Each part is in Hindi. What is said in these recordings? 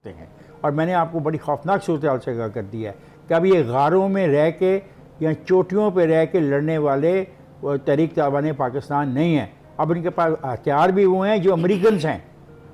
हैं। और मैंने आपको बड़ी खौफनाक सूरत हाल से आगाह कर दिया है कि अब ये गारों में रह के या चोटियों पर रह के लड़ने वाले तहरीक तालिबान पाकिस्तान नहीं है। अब इनके पास हथियार भी वो हैं जो अमेरिकन हैं,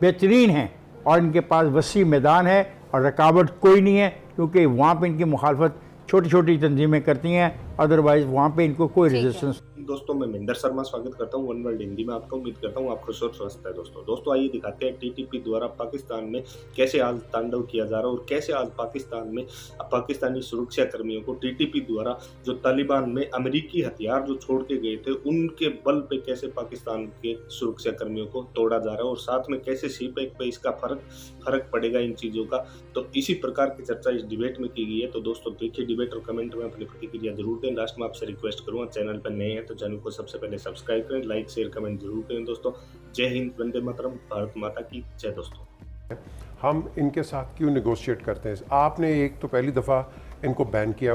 बेहतरीन हैं, और इनके पास वसी मैदान है और रुकावट कोई नहीं है, क्योंकि वहाँ पर इनकी मुखालफत छोटी छोटी तंजीमें करती हैं, अदरवाइज़ वहाँ पे इनको कोई रेजिस्टेंस। दोस्तों मैं महेंद्र शर्मा स्वागत करता हूं वन वर्ल्ड हिंदी में आपका। उम्मीद करता हूं आप खुश और स्वस्थ है। दोस्तों आइए दिखाते हैं टीटीपी द्वारा पाकिस्तान में कैसे आज तांडव किया जा रहा है और कैसे आज पाकिस्तान में पाकिस्तानी सुरक्षा कर्मियों को टीटीपी द्वारा जो तालिबान में अमेरिकी हथियार जो छोड़ के गए थे उनके बल पे कैसे पाकिस्तान के सुरक्षा कर्मियों को तोड़ा जा रहा है और साथ में कैसे सीपैक पे इसका फर्क पड़ेगा इन चीज़ों का। तो इसी प्रकार की चर्चा इस डिबेट में की गई है। तो दोस्तों देखिए डिबेट और कमेंट में अपनी प्रतिक्रिया जरूर दें। लास्ट में आपसे रिक्वेस्ट करूँगा, चैनल पर नए हैं तो चैनल को सबसे पहले सब्सक्राइब करें, लाइक शेयर कमेंट जरूर करें। दोस्तों जय हिंद, वंदे मातरम, भारत माता की जय। दोस्तों हम इनके साथ क्यों नेगोशिएट करते हैं? आपने एक तो पहली दफ़ा इनको बैन किया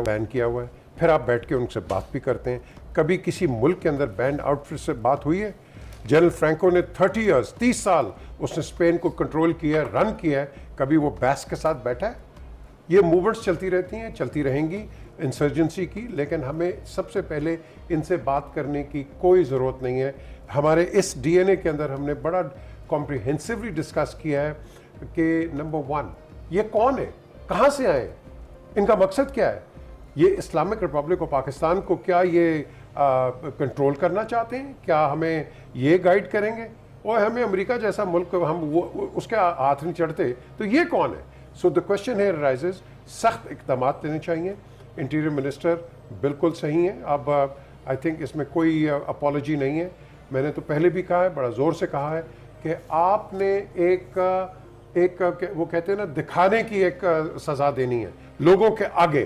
हुआ है, फिर आप बैठ के उनसे बात भी करते हैं। कभी किसी मुल्क के अंदर बैन आउटफिट से बात हुई है? जनरल फ्रैंको ने 30 साल उसने स्पेन को कंट्रोल किया, रन किया है, कभी वो बैस के साथ बैठा है? ये मूवमेंट्स चलती रहती हैं, चलती रहेंगी इंसर्जेंसी की, लेकिन हमें सबसे पहले इनसे बात करने की कोई ज़रूरत नहीं है। हमारे इस डीएनए के अंदर हमने बड़ा कॉम्प्रिहेंसिवली डिस्कस किया है कि नंबर 1 ये कौन है, कहाँ से आए, इनका मकसद क्या है, ये इस्लामिक रिपब्लिक ऑफ पाकिस्तान को क्या ये कंट्रोल करना चाहते हैं, क्या हमें ये गाइड करेंगे? और हमें अमेरिका जैसा मुल्क हम वो उसके हाथ नहीं चढ़ते, तो ये कौन है? सो द क्वेश्चन है राइजेज, सख्त इक़दाम लेने चाहिए। इंटीरियर मिनिस्टर बिल्कुल सही है। अब आई थिंक इसमें कोई अपॉलॉजी नहीं है। मैंने तो पहले भी कहा है, बड़ा ज़ोर से कहा है कि आपने एक वो कहते हैं ना, दिखाने की एक सज़ा देनी है, लोगों के आगे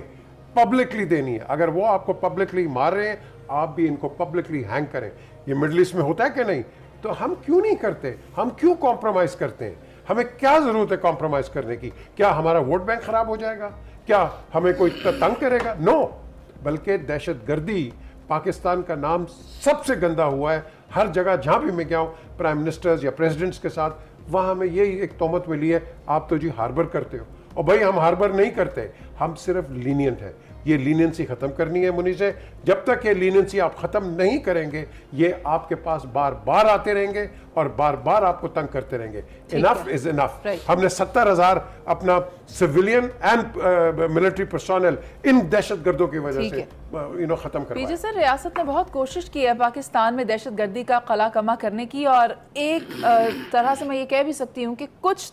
पब्लिकली देनी है। अगर वो आपको पब्लिकली मार रहे हैं, आप भी इनको पब्लिकली हैंग करें। ये मिडल ईस्ट में होता है कि नहीं? तो हम क्यों नहीं करते? हम क्यों कॉम्प्रोमाइज़ करते हैं? हमें क्या ज़रूरत है कॉम्प्रोमाइज़ करने की? क्या हमारा वोट बैंक ख़राब हो जाएगा? क्या हमें कोई तंग करेगा? नो, बल्कि दहशतगर्दी, पाकिस्तान का नाम सबसे गंदा हुआ है। हर जगह जहाँ भी मैं गया हूँ प्राइम मिनिस्टर्स या प्रेसिडेंट्स के साथ, वहाँ हमें यही एक तोहमत मिली है, आप तो जी हार्बर करते हो। और भाई हम हार्बर नहीं करते, हम सिर्फ लीनियंट हैं। ये लीनियंसी ख़त्म करनी है मुनी से। जब तक ये लीनियंसी आप ख़त्म नहीं करेंगे, ये आपके पास बार बार आते रहेंगे और बार बार आपको तंग करते रहेंगे। Enough is enough. हमने 70,000 अपना सिविलियन एंड मिलिट्री पर्सोनल इन दहशतगर्दों की वजह से ख़त्म करवाया। पीजे सर, रियासत ने बहुत कोशिश की है पाकिस्तान में दहशतगर्दी का कला कमा करने की, और एक तरह से मैं ये कह भी सकती हूँ कि कुछ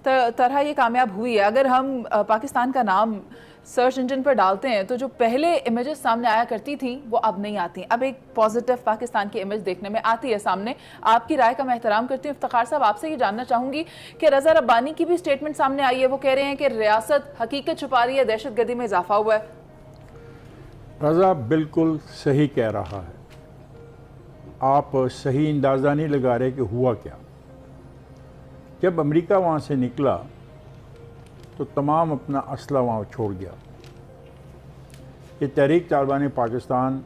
तरह ये कामयाब हुई है। अगर हम पाकिस्तान का नाम सर्च इंजन पर डालते हैं तो जो पहले इमेजेस सामने आया करती थी वो अब नहीं आती। अब एक पॉजिटिव पाकिस्तान की इमेज देखने में आती है सामने। आपकी राय का मैं एहतराम करती हूँ। इफ्तिखार साहब, आपसे ये जानना चाहूंगी कि रज़ा रब्बानी की भी स्टेटमेंट सामने आई है। वो कह रहे हैं कि रियासत हकीकत छुपा रही है, दहशतगर्दी में इजाफा हुआ है। रज़ा बिल्कुल सही कह रहा है। आप सही अंदाज़ा नहीं लगा रहे कि हुआ क्या। जब अमेरिका वहाँ से निकला तो तमाम अपना असला वहाँ छोड़ गया। ये तहरीक तालिबान पाकिस्तान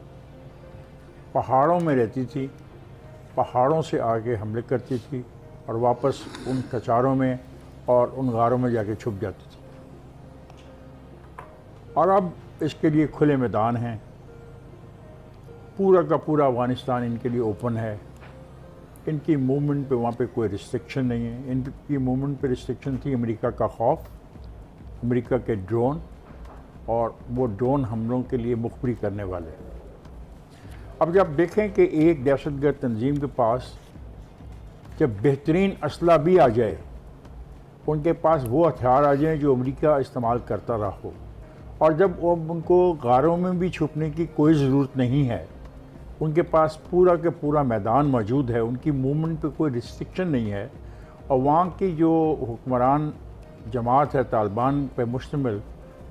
पहाड़ों में रहती थी, पहाड़ों से आगे हमले करती थी और वापस उन कचारों में और उन गारों में जाके छुप जाती थी। और अब इसके लिए खुले मैदान हैं, पूरा का पूरा अफ़गानिस्तान इनके लिए ओपन है। इनकी मूवमेंट पे वहाँ पे कोई रिस्ट्रिक्शन नहीं है। इनकी मूवमेंट पे रिस्ट्रिक्शन थी अमेरिका का खौफ, अमेरिका के ड्रोन, और वो ड्रोन हमलों के लिए मुखबरी करने वाले हैं। अब जब देखें कि एक दहशतगर्द तंजीम के पास जब बेहतरीन असला भी आ जाए, उनके पास वो हथियार आ जाए जो अमेरिका इस्तेमाल करता रहा हो, और जब उनको गारों में भी छुपने की कोई ज़रूरत नहीं है, उनके पास पूरा के पूरा मैदान मौजूद है, उनकी मूवमेंट पे कोई रिस्ट्रिक्शन नहीं है, और वहाँ की जो हुक्मरान जमात है तालिबान पे मुश्तमिल,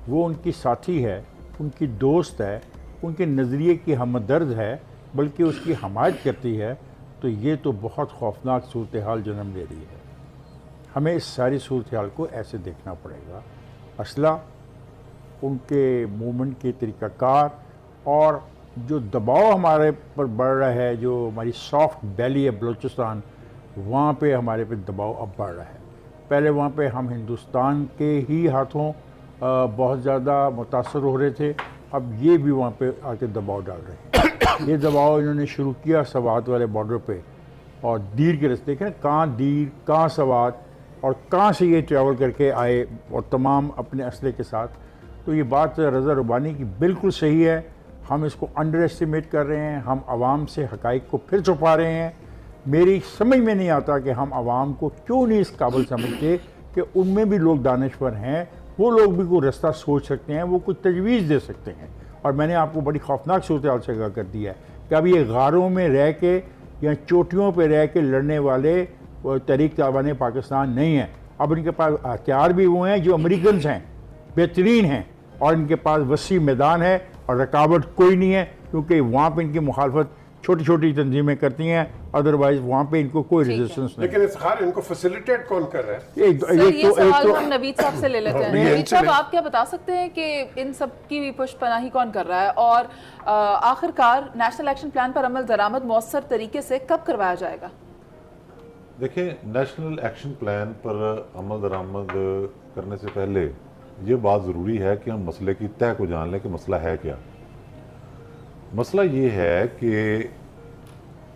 वो उनकी साथी है, उनकी दोस्त है, उनके नज़रिए की हमदर्द है, बल्कि उसकी हमायत करती है, तो ये तो बहुत खौफनाक सूरत हाल जन्म ले रही है। हमें इस सारी सूरत हाल को ऐसे देखना पड़ेगा। असला, उनके मूवमेंट के तरीक़ाकार, और जो दबाव हमारे पर बढ़ रहा है, जो हमारी सॉफ्ट वैली है बलूचिस्तान, वहाँ पे हमारे पे दबाव अब बढ़ रहा है। पहले वहाँ पे हम हिंदुस्तान के ही हाथों बहुत ज़्यादा मुतासर हो रहे थे, अब ये भी वहाँ पे आके दबाव डाल रहे हैं। ये दबाव इन्होंने शुरू किया सवात वाले बॉर्डर पे, और दीर के रास्ते देखें कहाँ दीर कहाँ सवात और कहाँ से ये ट्रैवल करके आए और तमाम अपने असले के साथ। तो ये बात रज़ा रुबानी की बिल्कुल सही है, हम इसको अंडर एस्टिमेट कर रहे हैं, हम आवाम से हक़ाइक़ को फिर छुपा रहे हैं। मेरी समझ में नहीं आता कि हम आवाम को क्यों नहीं इस काबिल समझते कि उनमें भी लोग दानिश्वर हैं, वो लोग भी कोई रास्ता सोच सकते हैं, वो कुछ तजवीज़ दे सकते हैं। और मैंने आपको बड़ी खौफनाक सूरत हाल से आगाह कर दिया है कि अब ये गारों में रह के या चोटियों पर रह के लड़ने वाले तहरीक तालिबान पाकिस्तान नहीं है। अब इनके पास हथियार भी वो हैं जो अमेरिकन हैं, बेहतरीन हैं, और इनके पास वसी मैदान है और रुकावट कोई नहीं है, क्योंकि वहाँ पे इनकी मुखालफत छोटी छोटी तंजीमें करती हैं, अदरवाइज वहाँ पे इनको कोई रेजिस्टेंस नहीं। लेकिन इफ्तिखार इनको फैसिलिटेट कौन कर रहा है? ये सवाल हम नवीद साहब से ले लेते हैं। नवीद साहब, आप क्या बता सकते हैं कि इन सब की पुष्पनाही कौन कर रहा है, और आखिरकार नेशनल एक्शन प्लान पर अमल दरामद मौसर तरीके से कब करवाया जाएगा? देखिए, नेशनल एक्शन प्लान पर अमल दरामद करने से पहले ये बात ज़रूरी है कि हम मसले की तह को जान लें कि मसला है क्या। मसला ये है कि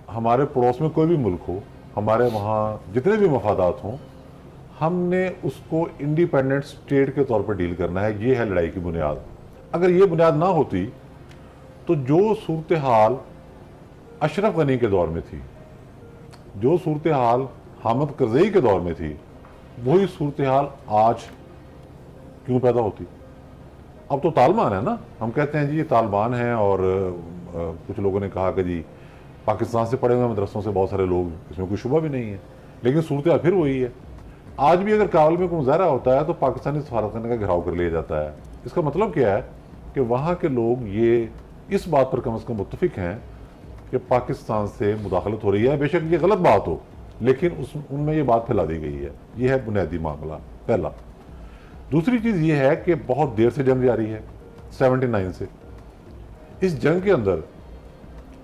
हमारे पड़ोस में कोई भी मुल्क हो, हमारे वहाँ जितने भी मफादात हों, हमने उसको इंडिपेंडेंट स्टेट के तौर पर डील करना है। ये है लड़ाई की बुनियाद। अगर ये बुनियाद ना होती तो जो सूरत हाल अशरफ गनी के दौर में थी, जो सूरत हाल हामिद करज़ई के दौर में थी, वही सूरत हाल आज क्यों पैदा होती? अब तो तालिबान है ना, हम कहते हैं जी ये तालिबान है, और कुछ लोगों ने कहा कि जी पाकिस्तान से पढ़े हुए मदरसों से बहुत सारे लोग, इसमें कोई शुबा भी नहीं है, लेकिन सूरत हाल फिर वही है। आज भी अगर काबुल में कोई मुजाहरा होता है तो पाकिस्तानी सफारतखाने का घेराव कर लिया जाता है। इसका मतलब क्या है कि वहाँ के लोग ये इस बात पर कम अज़ कम मुत्तफिक हैं कि पाकिस्तान से मुदाखलत हो रही है। बेशक ये गलत बात हो, लेकिन उनमें ये बात फैला दी गई है। ये है बुनियादी मामला पहला। दूसरी चीज़ ये है कि बहुत देर से जंग जारी है, 79 से। इस जंग के अंदर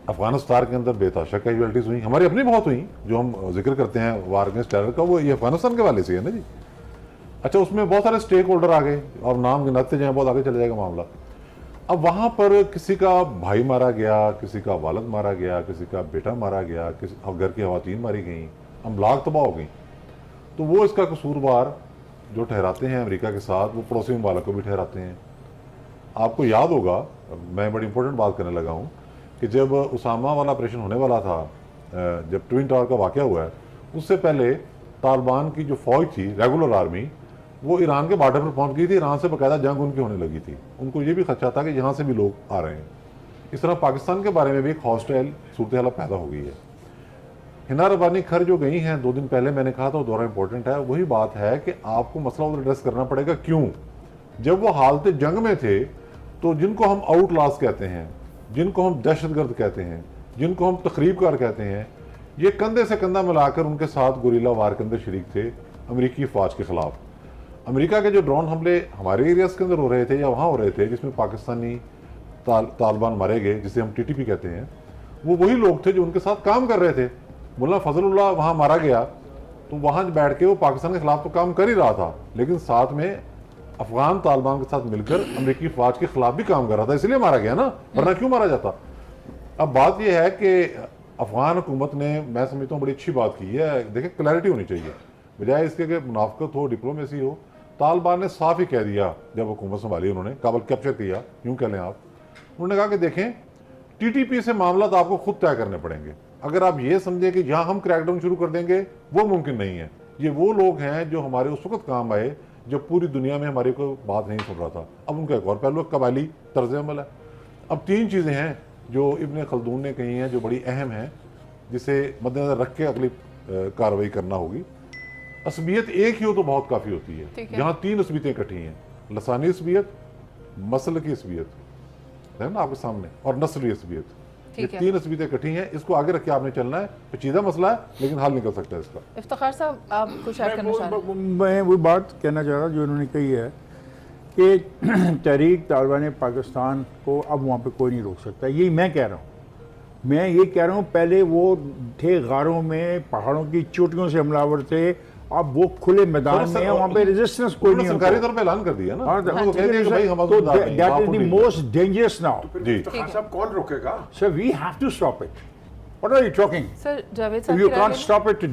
अफगानिस्तान के अंदर बेताशा कैजुअलिटीज़ हुई, हमारी अपनी बहुत हुई, जो हम जिक्र करते हैं वार अगेंस्ट टेरर का, वो ये अफगानिस्तान के वाले से है ना जी। अच्छा, उसमें बहुत सारे स्टेक होल्डर आ गए, और नाम गिनाते जाएँ बहुत आगे चले जाएगा मामला। अब वहाँ पर किसी का भाई मारा गया, किसी का वालिद मारा गया, किसी का बेटा मारा गया, किसी घर की खवातीन मारी गई, अमलाक तबाह हो गई। तो वो इसका कसूरवार जो ठहराते हैं अमेरिका के साथ, वो पड़ोसी ममालिक को भी ठहराते हैं। आपको याद होगा, मैं बड़ी इंपॉर्टेंट बात करने लगा हूँ, कि जब उसामा वाला ऑपरेशन होने वाला था, जब ट्विन टावर का वाक़या हुआ है, उससे पहले तालिबान की जो फ़ौज थी, रेगुलर आर्मी, वो ईरान के बॉर्डर पर पहुंच गई थी। ईरान से बाकायदा जंग उनकी होने लगी थी। उनको ये भी खदशा था कि यहाँ से भी लोग आ रहे हैं। इस तरह पाकिस्तान के बारे में भी एक हॉस्टाइल सूरत हाल पैदा हो गई है। हिना रब्बानी खर जो गई हैं 2 दिन पहले, मैंने कहा था वो दौरा इंपॉर्टेंट है। वही बात है कि आपको मसला उधर एड्रेस करना पड़ेगा। क्यों? जब वो हालत जंग में थे तो जिनको हम आउटलास कहते हैं, जिनको हम दहशतगर्द कहते हैं, जिनको हम तकरीबकार कहते हैं, ये कंधे से कंधा मिलाकर उनके साथ गुरीला वार के अंदर शरीक थे अमरीकी फ़ौज के ख़िलाफ़। अमेरिका के जो ड्रोन हमले हमारे एरियाज के अंदर हो रहे थे या वहाँ हो रहे थे, जिसमें पाकिस्तानी तालिबान मारे गए, जिसे हम TTP कहते हैं, वो वही लोग थे जो उनके साथ काम कर रहे थे। मुल्ला फजलुल्लाह वहाँ मारा गया तो वहाँ बैठ के वो पाकिस्तान के खिलाफ तो काम कर ही रहा था, लेकिन साथ में अफगान तालिबान के साथ मिलकर अमरीकी फ़ौज के खिलाफ भी काम कर रहा था, इसलिए मारा गया ना, वरना क्यों मारा जाता। अब बात यह है कि अफगान हुकूमत ने, मैं समझता हूँ, बड़ी अच्छी बात की है। देखिए, क्लैरिटी होनी चाहिए, बजाय इसके कि मुनाफकत हो, डिप्लोमेसी हो। तालिबान ने साफ ही कह दिया जब हुकूमत संभाली, उन्होंने काबुल कैप्चर किया, यूँ कह लें आप, उन्होंने कहा कि देखें TTP से मामला तो आपको खुद तय करने पड़ेंगे। अगर आप ये समझें कि यहाँ हम क्रैकडाउन शुरू कर देंगे, वो मुमकिन नहीं है। ये वो लोग हैं जो हमारे उस वक्त काम आए जब पूरी दुनिया में हमारी कोई बात नहीं सुन रहा था। अब उनका एक और पहलू कबायली तर्ज अमल है। अब 3 चीज़ें हैं जो इब्न खल्दून ने कही हैं, जो बड़ी अहम हैं, जिसे मद्देनजर रख के अगली कार्रवाई करना होगी। असबियत एक ही हो तो बहुत काफ़ी होती है। यहाँ 3 असबियतें इकट्ठी हैं, लसानी असबियत, मसल की असबियत है ना आपके सामने, और नस्ली असबियत। ये 3 असबियतें इकट्ठी हैं, इसको आगे रख के आपने चलना है। पेचीदा मसला है, लेकिन हल निकल सकता है इसका। इफ्तिखार साहब, आप कुछ ऐड करना चाह रहे हैं? मैं वो बात कहना चाह रहा जो उन्होंने कही है कि तहरीक तालिबान पाकिस्तान को अब वहाँ पे कोई नहीं रोक सकता। यही मैं कह रहा हूँ। मैं ये कह रहा हूँ, पहले वो थे गारों में, पहाड़ों की चोटियों से हमलावर थे, अब वो खुले मैदान में है, वहाँ पे रेजिस्टेंस कोई नहीं सरकारी होता। तौर पे ऐलान कर दिया ना, हाँ, उन्होंने तो कह दिया कि भाई हम तो that is the most dangerous now. फिर खान साहब कौन रोकेगा? Sir we have to stop it. What are you talking? Sir Javed साहब यू की कांट राय में- stop it,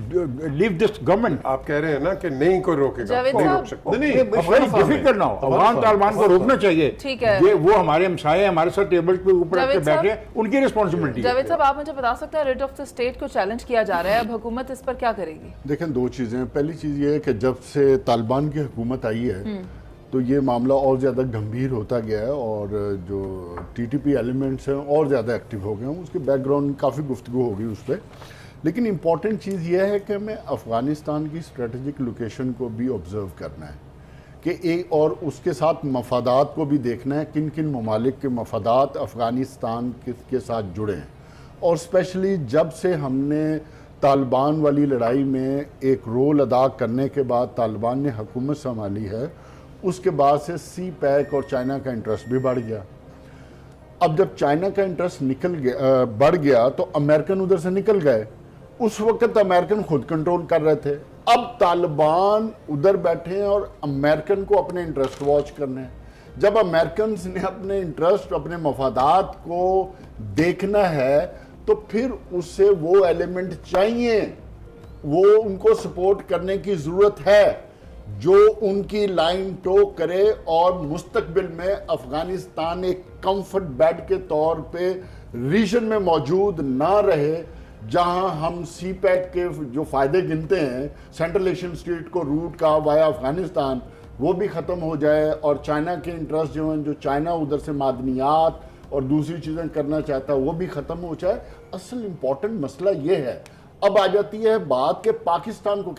leave this government. आप कह रहे हैं ना कि नहीं कोई रोकेगा, जावेद नहीं साहब- रोक सकते। नहीं, very difficult now. Afghan Taliban को रोकना चाहिए। ठीक है। ये वो हमारे हमसाये हमारे साथ टेबल पे ऊपर आके जावेद साहब- बैठे हैं, उनकी रिस्पॉन्सिबिलिटी जावेद है। साहब आप मुझे बता सकते हैं रिट ऑफ द स्टेट को चैलेंज किया जा रहा है, अब हुकूमत इस पर क्या करेगी? देखें, दो चीज़ें हैं। पहली चीज़ ये है कि जब से तालिबान की हुकूमत आई है तो ये मामला और ज़्यादा गंभीर होता गया है और जो टीटीपी एलिमेंट्स हैं और ज़्यादा एक्टिव हो गए हैं। उसके बैकग्राउंड काफ़ी गुफ्तगू होगी उस पर, लेकिन इम्पॉर्टेंट चीज़ ये है कि हमें अफ़गानिस्तान की स्ट्रेटजिक लोकेशन को भी ऑब्ज़र्व करना है कि और उसके साथ मफादात को भी देखना है, किन किन ममालिक के मफादात अफ़गानिस्तान के साथ जुड़े हैं। और स्पेशली जब से हमने तालिबान वाली लड़ाई में एक रोल अदा करने के बाद तालिबान ने हुकूमत संभाली है, उसके बाद से सी पैक और चाइना का इंटरेस्ट भी बढ़ गया। अब जब चाइना का इंटरेस्ट बढ़ गया तो अमेरिकन उधर से निकल गए। उस वक्त अमेरिकन खुद कंट्रोल कर रहे थे, अब तालिबान उधर बैठे हैं और अमेरिकन को अपने इंटरेस्ट वॉच करने हैं। जब अमेरिकन ने अपने इंटरेस्ट, अपने मफादात को देखना है तो फिर उससे वो एलिमेंट चाहिए, वो उनको सपोर्ट करने की ज़रूरत है जो उनकी लाइन टो करे और मुस्तकबिल में अफगानिस्तान एक कंफर्ट बेड के तौर पे रीजन में मौजूद ना रहे, जहां हम सी पैक के जो फ़ायदे गिनते हैं, सेंट्रल एशियन स्टेट को रूट का वाया अफगानिस्तान, वो भी ख़त्म हो जाए और चाइना के इंटरेस्ट जो हैं, जो चाइना उधर से मादनियात और दूसरी चीज़ें करना चाहता है, वो भी ख़त्म हो जाए। असल इम्पॉर्टेंट मसला ये है। अब आ जाती है बात कि पाकिस्तान को